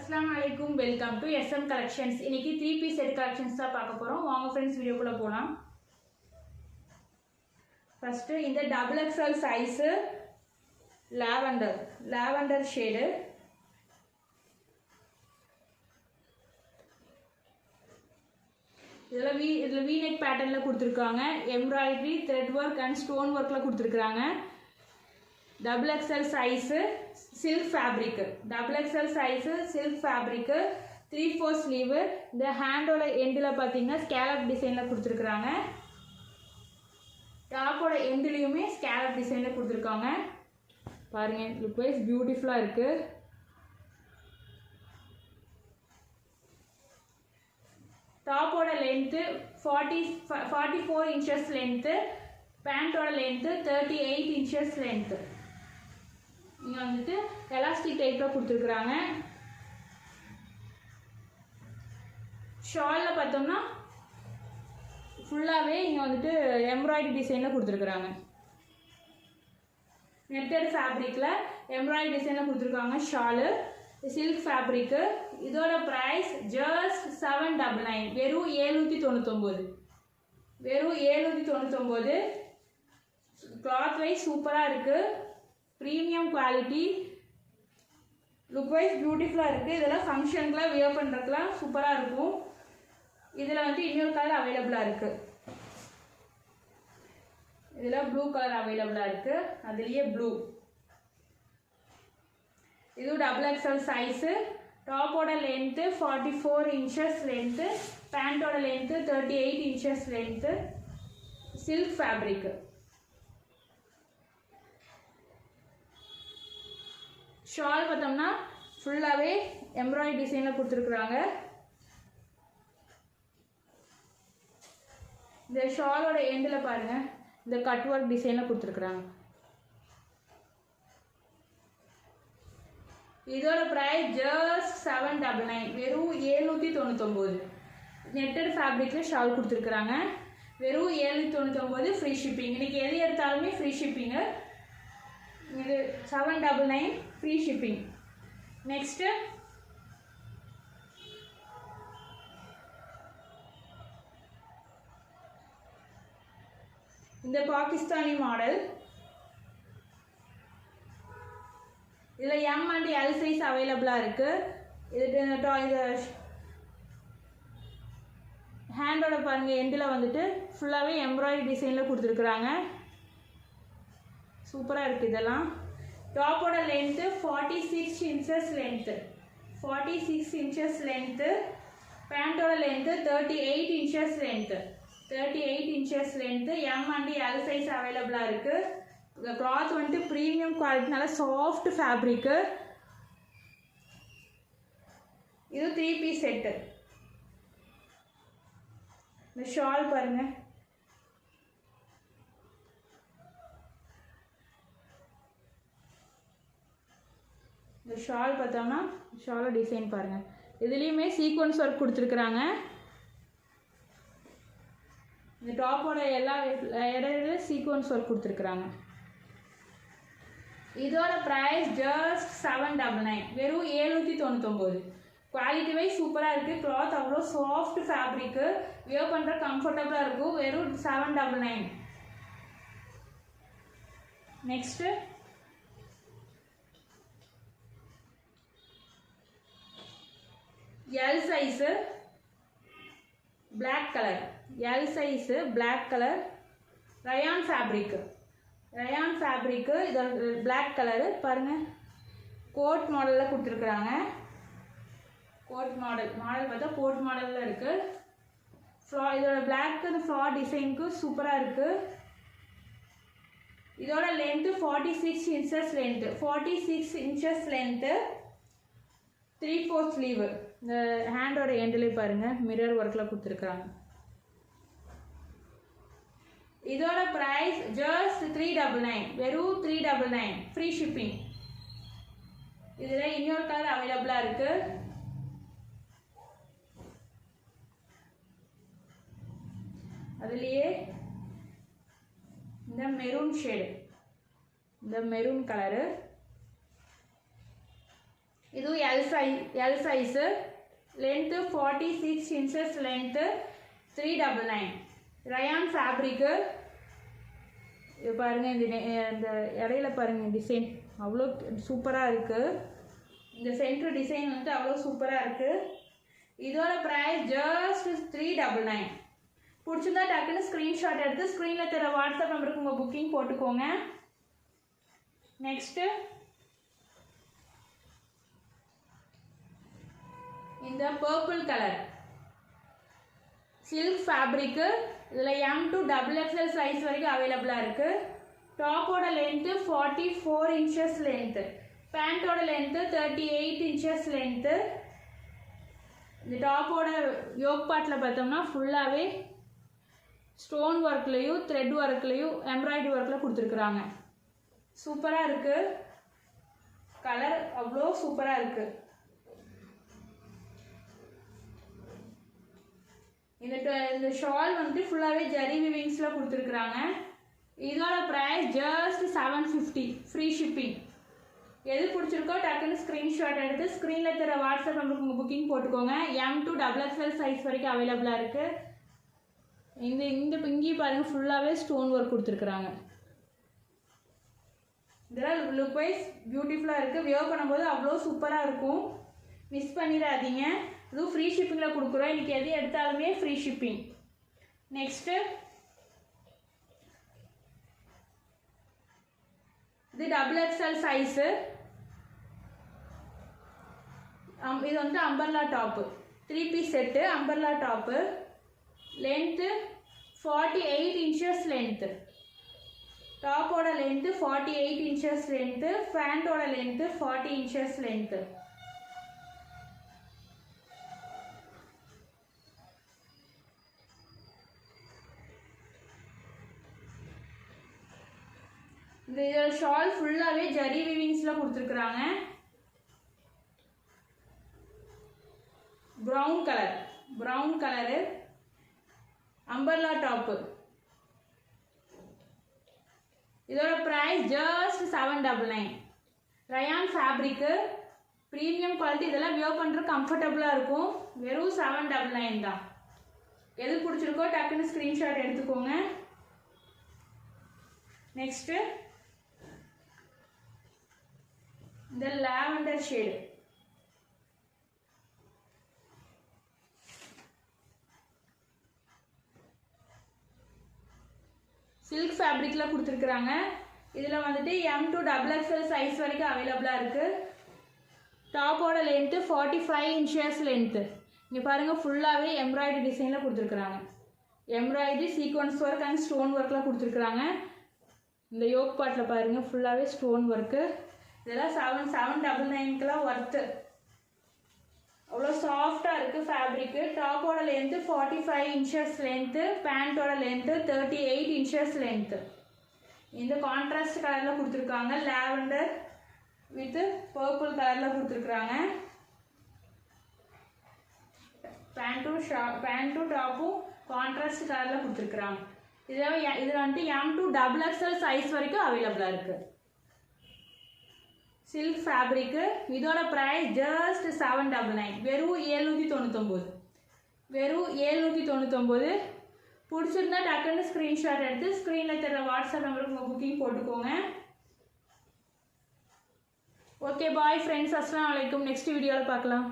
Assalamualaikum, welcome to SM Collections. இன்னைக்கு 3-piece set collections தான் பார்க்க போறோம். வாங்க फ्रेंड्स வீடியோக்குள்ள போலாம். ஃபர்ஸ்ட் இந்த double XL size lavender shade. இதுல V-neck patternல கொடுத்திருக்காங்க. Embroidery, thread work and stone workல கொடுத்திருக்காங்க. double XL size silk fabric, double XL size silk fabric, 3/4 sleeve. இந்த ஹேண்டோட எண்ட்ல பாத்தீங்கன்னா scallop டிசைன்ல கொடுத்திருக்காங்க. டாப்போட எண்ட்லயுமே scallop டிசைன்ல கொடுத்திருக்காங்க. பாருங்க, லுக் வைஸ் பியூட்டிஃபுல்லா இருக்கு. டாப்போட லென்த் 44 inches length, பேண்டோட லென்த் 38 inches length. இங்க வந்துட்டு எலாஸ்டிக் டைப்ல கொடுத்திருக்காங்க. ஷால்ல பார்த்தோம்னா ஃபுல்லாவே இங்க வந்துட்டு எம்ப்ராய்டரி டிசைன்ல கொடுத்திருக்காங்க. நெட்டட் ஃபேப்ரிக்ல எம்ப்ராய்டரி டிசைன்ல கொடுத்திருக்காங்க. Shawl silk fabric. இதோட பிரைஸ் ஜஸ்ட் 799, வெறும் 799. வெறும் 799. கிளாத் வைஸ் சூப்பரா இருக்கு. பிரீமியம் குவாலிட்டி, லுக் வைஸ் பியூட்டிஃபுல்லா இருக்கு. இதெல்லாம் ஃபங்க்ஷனுக்குலாம் வியர் பண்றதுக்குலாம் சூப்பரா இருக்கும். இதுல வந்து இன்னொரு கலர் அவைலபிளா இருக்கு. இதுல ப்ளூ கலர் அவைலபிளா இருக்கு. அதுலயே ப்ளூ. இது டபுள் XL சைஸ். டாப்போட லென்த் 44 inches length, பேண்டோட length 38 inches length. Silk fabric. Shawl பார்த்தோம்னா ஃபுல்லாவே எம்ப்ராய்டரி டிசைன்ல கொடுத்திருக்காங்க. இந்த ஷாலோட எண்ட்ல பாருங்க, இந்த கட் ஒர்க் டிசைன்ல கொடுத்திருக்காங்க. இதோட பிரைஸ் ஜஸ்ட் 799, வெறும் 799. நெட்டட் ஃபேப்ரிக்ல ஷால் கொடுத்திருக்காங்க. வெறும் 799 ஃப்ரீ ஷிப்பிங். இன்னைக்கு எது எடுத்தாலுமே ஃப்ரீ ஷிப்பிங். இது 799 ஃப்ரீ ஷிப்பிங். நெக்ஸ்ட் இந்த பாகிஸ்தானி மாடல். இதுல M and L சைஸ் அவைலபிளா இருக்கு. இது ஹேண்டோட பாருங்க, எண்ட்ல வந்துட்டு ஃபுல்லாவே எம்ப்ராய்டரி டிசைன்ல கொடுத்திருக்காங்க. சூப்பரா இருக்கு. இதெல்லாம் டாப்போட length 46 inches length, 46 inches length. பேண்டோட length 38 inches length, 38 inches length. M and L size அவைலபிளா இருக்கு. இந்த கிளாத் வந்து பிரீமியம் குவாலிட்டி, நல்ல சாஃப்ட் ஃபேப்ரிக். இது 3-piece செட். இந்த ஷால் பாருங்க, இந்த ஷால் பார்த்தோம்னா ஷாலோட டிசைன் பாருங்க. இதுலேயுமே சீக்வன்ஸ் ஒர்க் கொடுத்துருக்குறாங்க. இந்த டாப்போட எல்லா இடத்துல சீக்வன்ஸ் ஒர்க் கொடுத்துருக்குறாங்க. இதோட ப்ரைஸ் ஜஸ்ட் 799, வெறும் 799. குவாலிட்டி வைஸ் சூப்பராக இருக்குது. கிளாத் அவ்வளோ சாஃப்ட் ஃபேப்ரிக்கு, வியர் பண்ணுற கம்ஃபர்டபுளாக இருக்கும். வெறும் 799. Next L size black colour. L size black colour. Rayon fabric. Rayon fabric. இதோட பிளாக் கலரு பாருங்க. கோட் மாடலில் கொடுத்துருக்குறாங்க. கோட் மாடல் பார்த்தா கோட் மாடலில் இருக்கு. இதோட பிளாக் அந்த ஃப்ளார் டிசைனுக்கு சூப்பராக இருக்கு. இதோட length 46 inches length, 46 inches length, 3/4 sleeve. இந்த ஹேண்டோட எண்ட்ல பாருங்க, மிரர் ஒர்க்ல கொடுத்திருக்காங்க. இதோட பிரைஸ் ஜஸ்ட் 399, வெறும் 399 ஃப்ரீ ஷிப்பிங். இதுல இன்னொரு கலர் அவைலபிளா இருக்கு. அதுலயே இந்த மெரூன் ஷேடு, இந்த மெரூன் கலரு. இது L size, length 46 inches, length 399. Rayon fabric. இது பாருங்கள், இந்த இடையில பாருங்கள் டிசைன் அவ்வளோ சூப்பராக இருக்குது. இந்த சென்டர் டிசைன் வந்து அவ்வளோ சூப்பராக இருக்குது. இதோட ப்ரைஸ் ஜஸ்ட் 399. பிடிச்சிருந்தா டக்குன்னு ஸ்க்ரீன்ஷாட் எடுத்து ஸ்க்ரீனில் தர வாட்ஸ்அப் நம்பருக்கு உங்கள் புக்கிங் போட்டுக்கோங்க. நெக்ஸ்ட்டு இந்த பர்பிள் கலர் சில்க் ஃபேப்ரிக்கு. இதில் எம் டு XXL சைஸ் வரைக்கும் அவைலபிளாக இருக்குது. டாப்போட லென்த்து 44 இன்ச்சஸ் லென்த்து, பேண்ட்டோட லென்த்து 38 இன்ச்சஸ் லென்த்து. இந்த டாப்போட யோக் பார்ட்டில் பார்த்தோம்னா ஃபுல்லாகவே ஸ்டோன் ஒர்க்லேயும் த்ரெட் ஒர்க்லேயும் எம்ப்ராய்டரி ஒர்க்கில் கொடுத்துருக்குறாங்க. சூப்பராக இருக்குது. கலர் அவ்வளோ சூப்பராக இருக்குது. இந்த ஷால் வந்துட்டு ஃபுல்லாகவே ஜரி விவிங்ஸில் கொடுத்துருக்குறாங்க. இதோட ப்ரைஸ் ஜஸ்ட் 750, ஃப்ரீ ஷிப்பிங். எது பிடிச்சிருக்கோ டக்குன்னு ஸ்க்ரீன்ஷாட் எடுத்து ஸ்க்ரீனில் தர வாட்ஸ்அப் நம்பருக்கு உங்கள் புக்கிங் போட்டுக்கோங்க. எம் டு XXL சைஸ் வரைக்கும் அவைலபிளாக இருக்குது. இங்கேயும் பாருங்கள் ஃபுல்லாகவே ஸ்டோன் ஒர்க் கொடுத்துருக்குறாங்க. இதெல்லாம் லுக் வைஸ் பியூட்டிஃபுல்லாக இருக்குது. வியர் பண்ணும்போது அவ்வளோ சூப்பராக இருக்கும். மிஸ் பண்ணிடாதீங்க. இதுவும் ஃப்ரீ ஷிப்பிங்கில் கொடுக்குறோம். இன்றைக்கி எது எடுத்தாலுமே ஃப்ரீ ஷிப்பிங். நெக்ஸ்ட்டு இது XXL சைஸு. இது வந்து umbrella top, 3 piece set umbrella top. Length 48 inches length, டாப்போட லென்த்து 48 இன்ச்சஸ் லென்த்து, பேண்டோட லென்த்து 40 இன்ச்சஸ் லென்த்து. இந்த ஷால் ஃபுல்லாகவே ஜரி விவிங்ஸில் கொடுத்துருக்குறாங்க. Brown colour umbrella top. இதோட price just 799. Rayon fabric, premium quality. இதெல்லாம் வியர் பண்ணுறது கம்ஃபர்டபுளாக இருக்கும். வெறும் 799 தான். எது பிடிச்சிருக்கோ டக்குன்னு ஸ்க்ரீன்ஷாட் எடுத்துக்கோங்க. நெக்ஸ்ட்டு இந்த லாவெண்டர் ஷேடு. சில்க் ஃபேப்ரிக்கில் கொடுத்துருக்குறாங்க. இதில் வந்துட்டு எம் டு XXL சைஸ் வரைக்கும் அவைலபிளாக இருக்குது. டாப்போட லென்த்து 45 இன்ச்சஸ் லென்த்து. இங்கே பாருங்கள் ஃபுல்லாகவே எம்ப்ராய்டரி டிசைனில் கொடுத்துருக்குறாங்க. Embroidery sequence work and stone ஒர்க்கில் கொடுத்துருக்குறாங்க. இந்த யோக் பார்ட்டில் பாருங்கள் ஃபுல்லாகவே ஸ்டோன் ஒர்க்கு. இதெல்லாம் 799க்குலாம் ஒர்த்து. அவ்வளோ சாஃப்டாக இருக்குது ஃபேப்ரிக்கு. டாப்போட லென்த்து 45 இன்ச்சஸ் லென்த்து, பேண்ட்டோட லென்த்து 38 இன்ச்சஸ் லென்த்து. இந்த கான்ட்ராஸ்ட் கலரில் கொடுத்துருக்காங்க. லாவெண்டர் வித் பர்பிள் கலரில் கொடுத்துருக்குறாங்க. பேண்ட்டும் டாப்பும் கான்ட்ராஸ்ட் கலரில் கொடுத்துருக்குறாங்க. இது வந்துட்டு எம் டு XXL சைஸ் வரைக்கும் அவைலபிளாக இருக்குது. Silk fabric. இதோட ப்ரைஸ் ஜஸ்ட் 799, வெறும் 799. வெறும் 799. பிடிச்சிருந்தா டக்குன்னு ஸ்க்ரீன்ஷாட் எடுத்து ஸ்க்ரீனில் தர வாட்ஸ்அப் நம்பருக்கு உங்கள் புக்கிங் போட்டுக்கோங்க. ஓகே பாய் ஃப்ரெண்ட்ஸ், அஸ்ஸலாமு அலைக்கும். நெக்ஸ்ட் வீடியோவில் பார்க்கலாம்.